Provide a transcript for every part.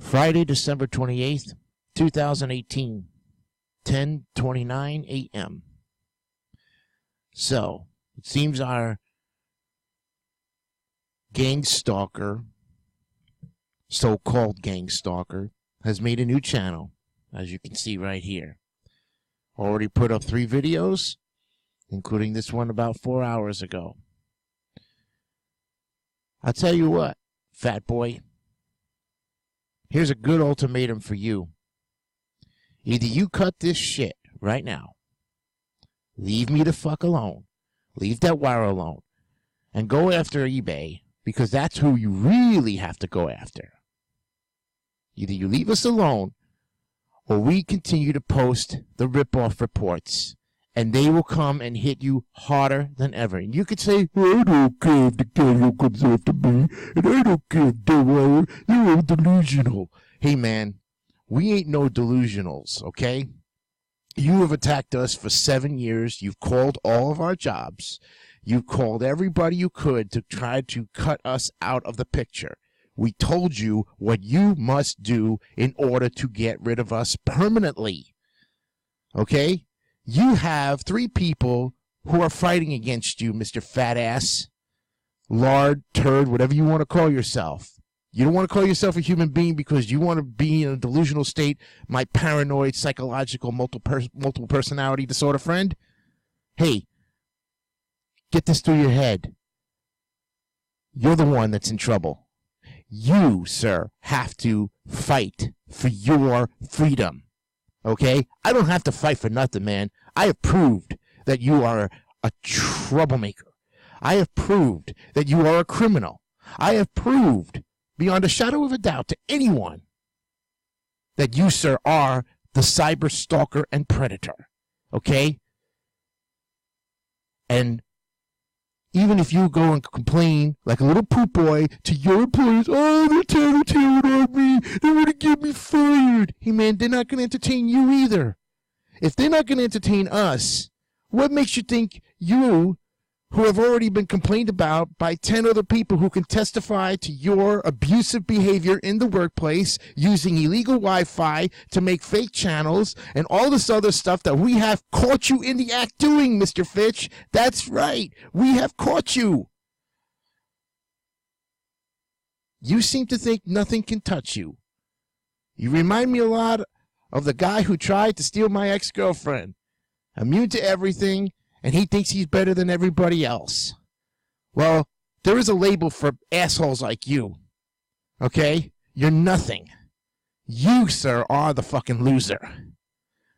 Friday, December 28th, 2018, 10:29 a.m. So, it seems our gang stalker, so-called gang stalker, has made a new channel, as you can see right here. Already put up 3 videos, including this one about 4 hours ago. I'll tell you what, fat boy. Here's a good ultimatum for you. Either you cut this shit right now, leave me the fuck alone, leave that wire alone, and go after eBay, because that's who you really have to go after. Either you leave us alone, or we continue to post the rip-off reports, and they will come and hit you harder than ever. And you could say, I don't care if the camera comes after me, and I don't care if you're all delusional. Hey, man, we ain't no delusionals, okay? You have attacked us for 7 years. You've called all of our jobs. You've called everybody you could to try to cut us out of the picture. We told you what you must do in order to get rid of us permanently, okay? You have 3 people who are fighting against you, Mr. Fat Ass, Lard, Turd, whatever you want to call yourself. You don't want to call yourself a human being because you want to be in a delusional state, my paranoid, psychological, multiple personality disorder friend. Hey, get this through your head. You're the one that's in trouble. You, sir, have to fight for your freedom. Okay? I don't have to fight for nothing, man. I have proved that you are a troublemaker. I have proved that you are a criminal. I have proved, beyond a shadow of a doubt to anyone, that you, sir, are the cyber stalker and predator. Okay? And even if you go and complain like a little poop boy to your employers, oh, they're tearing on me, they want to get me fired. Hey, man, they're not going to entertain you either. If they're not going to entertain us, what makes you think you, who have already been complained about by 10 other people who can testify to your abusive behavior in the workplace, using illegal Wi-Fi to make fake channels, and all this other stuff that we have caught you in the act doing, Mr. Fitch? That's right. We have caught you. You seem to think nothing can touch you. You remind me a lot of the guy who tried to steal my ex-girlfriend. Immune to everything, and he thinks he's better than everybody else. Well, there is a label for assholes like you. Okay? You're nothing. You, sir, are the fucking loser.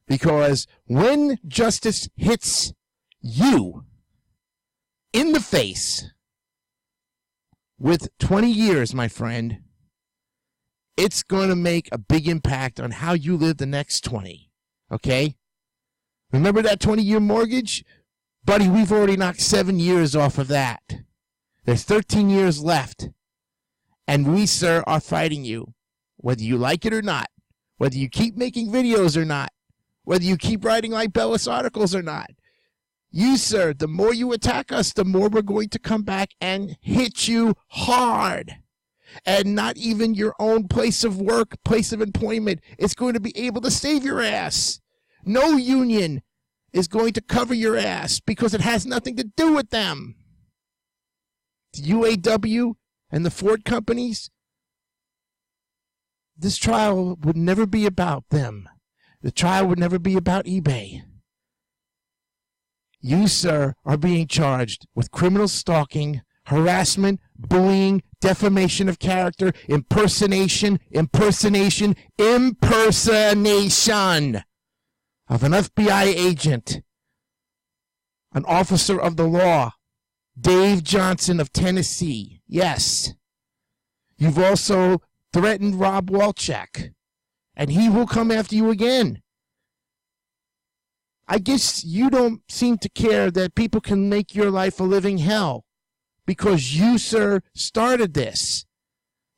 Because when justice hits you in the face with 20 years, my friend, it's going to make a big impact on how you live the next 20. Okay? Remember that 20-year mortgage? Buddy, we've already knocked 7 years off of that. There's 13 years left. And we, sir, are fighting you. Whether you like it or not. Whether you keep making videos or not. Whether you keep writing like Bellis articles or not. You, sir, the more you attack us, the more we're going to come back and hit you hard. And not even your own place of work, place of employment is going to be able to save your ass. No union is going to cover your ass because it has nothing to do with them. The UAW and the Ford companies, this trial would never be about them. The trial would never be about eBay. You, sir, are being charged with criminal stalking, harassment, bullying, defamation of character, impersonation of an FBI agent, an officer of the law, Dave Johnson of Tennessee. Yes. You've also threatened Rob Walchek, and he will come after you again. I guess you don't seem to care that people can make your life a living hell because you, sir, started this.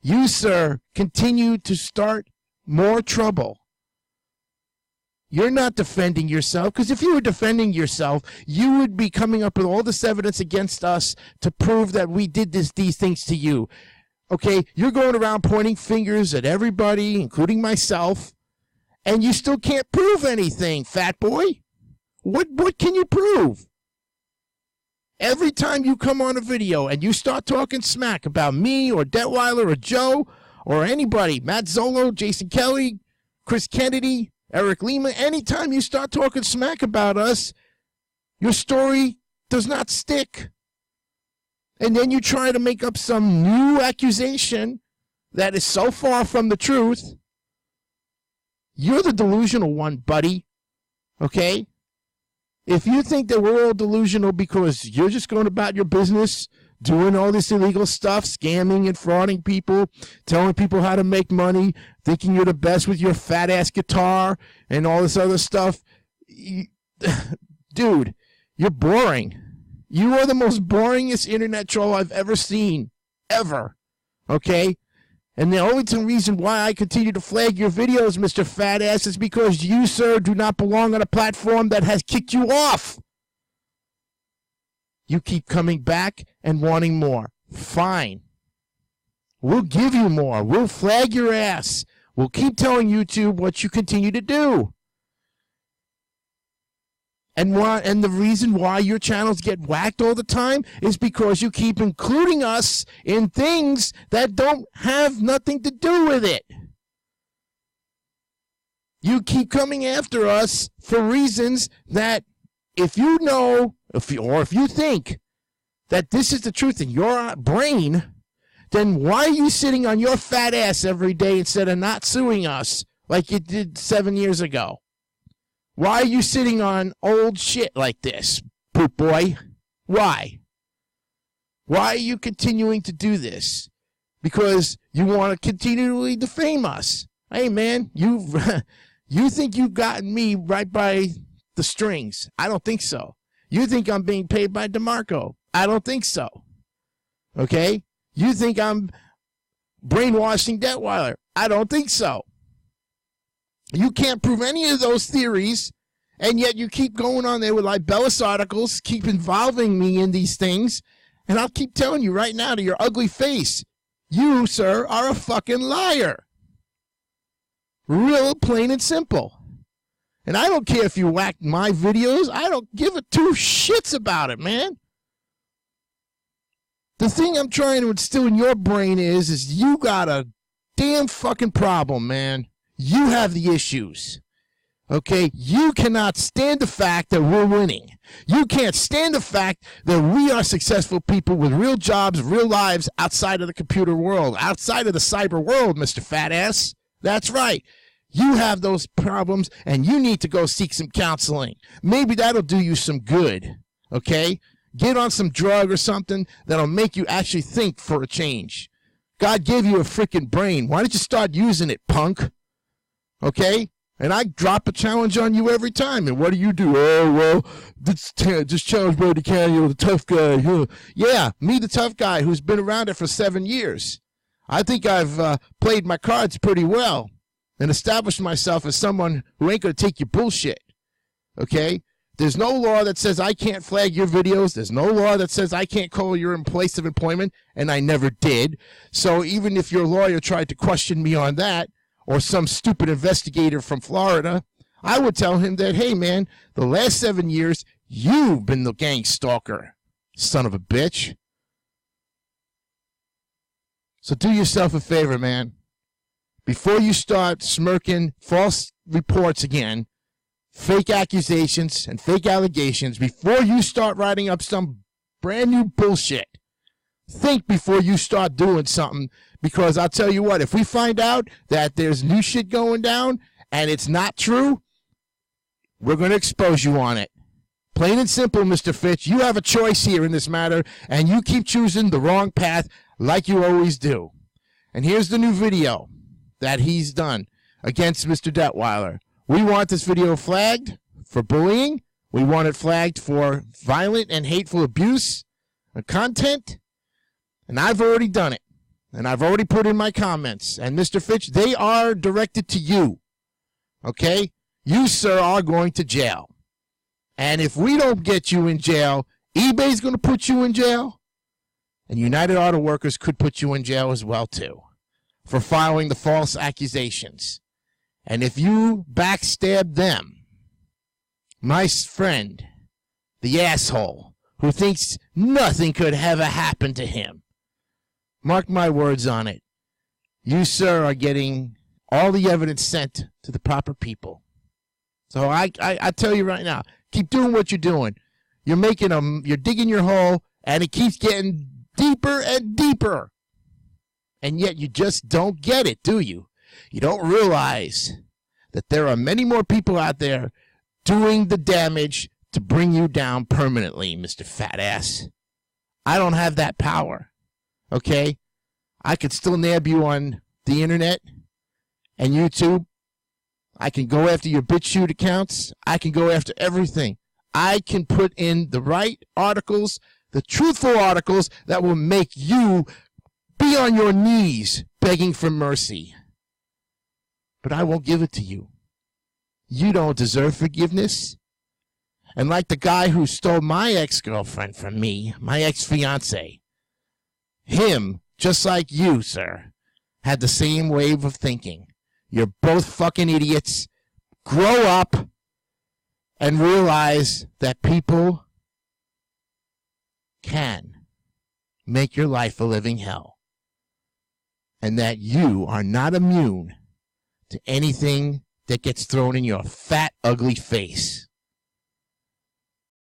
You, sir, continue to start more trouble. You're not defending yourself, because if you were defending yourself, you would be coming up with all this evidence against us to prove that we did these things to you. Okay, you're going around pointing fingers at everybody, including myself, and you still can't prove anything, fat boy. What can you prove? Every time you come on a video and you start talking smack about me or Detweiler or Joe or anybody, Matt Zolo, Jason Kelly, Chris Kennedy, Eric Lima, anytime you start talking smack about us, your story does not stick. And then you try to make up some new accusation that is so far from the truth. You're the delusional one, buddy. Okay? If you think that we're all delusional because you're just going about your business, doing all this illegal stuff, scamming and frauding people, telling people how to make money, thinking you're the best with your fat-ass guitar and all this other stuff, dude, you're boring. You are the most boringest internet troll I've ever seen, ever, okay? And the only reason why I continue to flag your videos, Mr. Fat Ass, is because you, sir, do not belong on a platform that has kicked you off. You keep coming back and wanting more. Fine. We'll give you more. We'll flag your ass. We'll keep telling YouTube what you continue to do. And the reason why your channels get whacked all the time is because you keep including us in things that don't have nothing to do with it. You keep coming after us for reasons that if you know, if you think that this is the truth in your brain, then why are you sitting on your fat ass every day instead of not suing us like you did 7 years ago? Why are you sitting on old shit like this, poop boy? Why? Why are you continuing to do this? Because you want to continually defame us. Hey, man, you think you've gotten me right by the strings. I don't think so. You think I'm being paid by DeMarco. I don't think so. Okay? You think I'm brainwashing Detweiler. I don't think so. You can't prove any of those theories, and yet you keep going on there with libellous articles, keep involving me in these things, and I'll keep telling you right now to your ugly face, you, sir, are a fucking liar. Real plain and simple. And I don't care if you whack my videos. I don't give a two shits about it, man. The thing I'm trying to instill in your brain is you got a damn fucking problem, man. You have the issues, okay? You cannot stand the fact that we're winning. You can't stand the fact that we are successful people with real jobs, real lives outside of the computer world, outside of the cyber world, Mr. Fat Ass. That's right. You have those problems, and you need to go seek some counseling. Maybe that'll do you some good, okay? Get on some drug or something that'll make you actually think for a change. God gave you a freaking brain. Why don't you start using it, punk? Okay? And I drop a challenge on you every time. And what do? Oh, well, just challenge Brody Canyon, the tough guy. Yeah, me, the tough guy who's been around it for 7 years. I think I've played my cards pretty well and established myself as someone who ain't going to take your bullshit. Okay? There's no law that says I can't flag your videos. There's no law that says I can't call your place of employment, and I never did. So even if your lawyer tried to question me on that, or some stupid investigator from Florida, I would tell him that, hey, man, the last 7 years, you've been the gang stalker, son of a bitch. So do yourself a favor, man. Before you start smirking false reports again, fake accusations and fake allegations, before you start writing up some brand new bullshit, think before you start doing something. Because I'll tell you what, if we find out that there's new shit going down and it's not true, we're going to expose you on it. Plain and simple, Mr. Fitch. You have a choice here in this matter, and you keep choosing the wrong path like you always do. And here's the new video that he's done against Mr. Detweiler. We want this video flagged for bullying. We want it flagged for violent and hateful abuse of content. And I've already done it. And I've already put in my comments. And Mr. Fitch, they are directed to you. Okay? You, sir, are going to jail. And if we don't get you in jail, eBay's going to put you in jail. And United Auto Workers could put you in jail as well, too, for filing the false accusations. And if you backstab them, my friend, the asshole, who thinks nothing could ever happen to him, mark my words on it, you, sir, are getting all the evidence sent to the proper people. So I tell you right now, keep doing what you're doing. You're digging your hole, and it keeps getting deeper and deeper. And yet you just don't get it, do you? You don't realize that there are many more people out there doing the damage to bring you down permanently, Mr. Fat Ass. I don't have that power, okay? I could still nab you on the internet and YouTube. I can go after your BitChute accounts. I can go after everything. I can put in the right articles, the truthful articles that will make you be on your knees begging for mercy. But I won't give it to you. You don't deserve forgiveness. And like the guy who stole my ex-girlfriend from me, my ex-fiancé, him, just like you, sir, had the same wave of thinking. You're both fucking idiots. Grow up and realize that people can make your life a living hell. And that you are not immune to anything that gets thrown in your fat, ugly face.